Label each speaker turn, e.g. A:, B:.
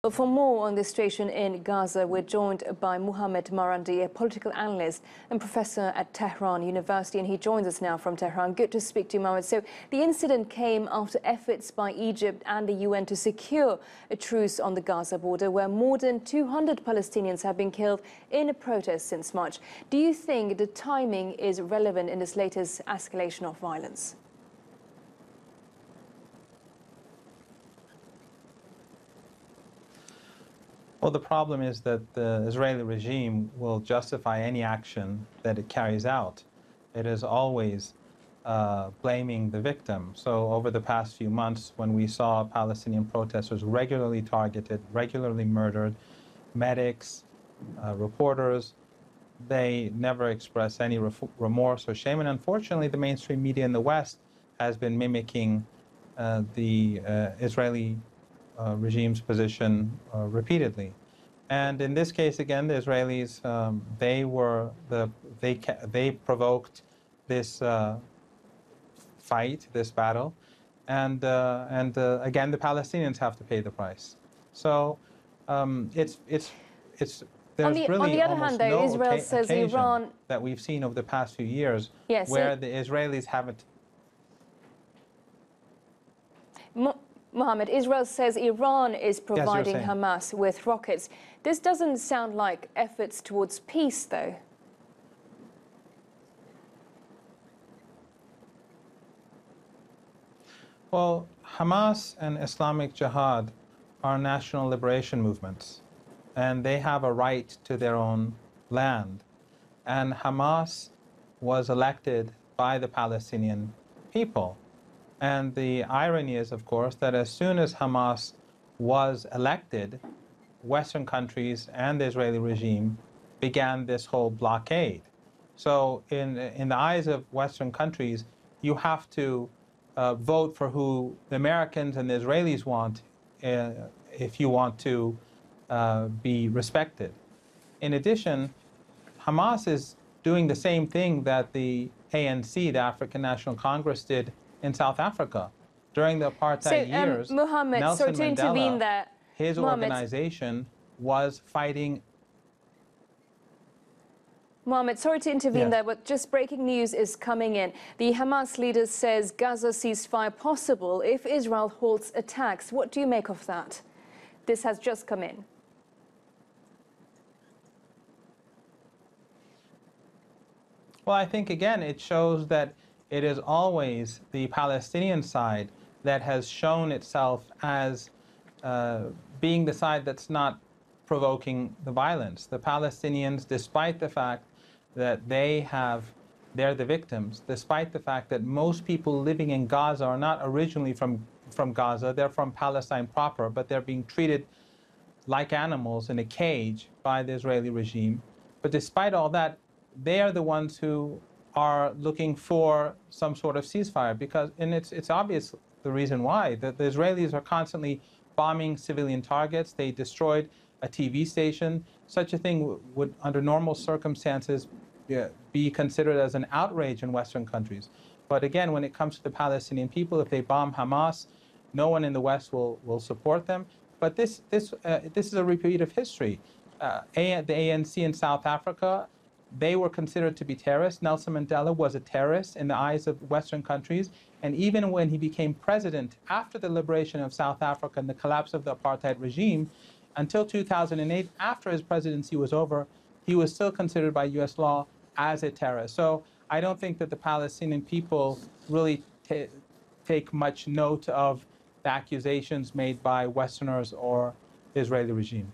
A: For more on the situation in Gaza, we're joined by Mohammad Marandi, a political analyst and professor at Tehran University, and he joins us now from Tehran. Good to speak to you, Mohammad. So the incident came after efforts by Egypt and the UN to secure a truce on the Gaza border, where more than 200 Palestinians have been killed in a protest since March. Do you think the timing is relevant in this latest escalation of violence?
B: Well, the problem is that the Israeli regime will justify any action that it carries out. It is always blaming the victim. So over the past few months, when we saw Palestinian protesters regularly targeted, regularly murdered, medics, reporters, they never express any remorse or shame. And unfortunately, the mainstream media in the West has been mimicking the Israeli regime's position repeatedly. And in this case, again, the Israelis, they provoked this fight, this battle, and again, the Palestinians have to pay the price. So there's really almost no
A: Israel says
B: occasion
A: Iran
B: that we've seen over the past few years where the Israelis haven't.
A: Mohammed, Israel says Iran is providing Hamas with rockets. This doesn't sound like efforts towards peace, though.
B: Well, Hamas and Islamic Jihad are national liberation movements, and they have a right to their own land. And Hamas was elected by the Palestinian people. And the irony is, of course, that as soon as Hamas was elected, Western countries and the Israeli regime began this whole blockade. So in the eyes of Western countries, you have to vote for who the Americans and the Israelis want if you want to be respected. In addition, Hamas is doing the same thing that the ANC, the African National Congress, did in South Africa. During the apartheid years,
A: Mohammed,
B: Nelson
A: sorry to intervene there.
B: His organization was fighting.
A: Mohammed, sorry to intervene there, but just breaking news is coming in. The Hamas leader says Gaza ceasefire possible if Israel halts attacks. What do you make of that? This has just come in.
B: Well, I think, again, it shows that it is always the Palestinian side that has shown itself as being the side that's not provoking the violence. The Palestinians, despite the fact that they're the victims, despite the fact that most people living in Gaza are not originally from Gaza, they're from Palestine proper, but they're being treated like animals in a cage by the Israeli regime. But despite all that, they are the ones who are looking for some sort of ceasefire, and it's obvious the reason why. The Israelis are constantly bombing civilian targets. They destroyed a TV station. Such a thing would, under normal circumstances, be considered as an outrage in Western countries. But again, when it comes to the Palestinian people, if they bomb Hamas, no one in the West will support them. But this is a repeat of history. The ANC in South Africa, they were considered to be terrorists. Nelson Mandela was a terrorist in the eyes of Western countries. And even when he became president after the liberation of South Africa and the collapse of the apartheid regime, until 2008, after his presidency was over, he was still considered by US law as a terrorist. So I don't think that the Palestinian people really take much note of the accusations made by Westerners or the Israeli regime.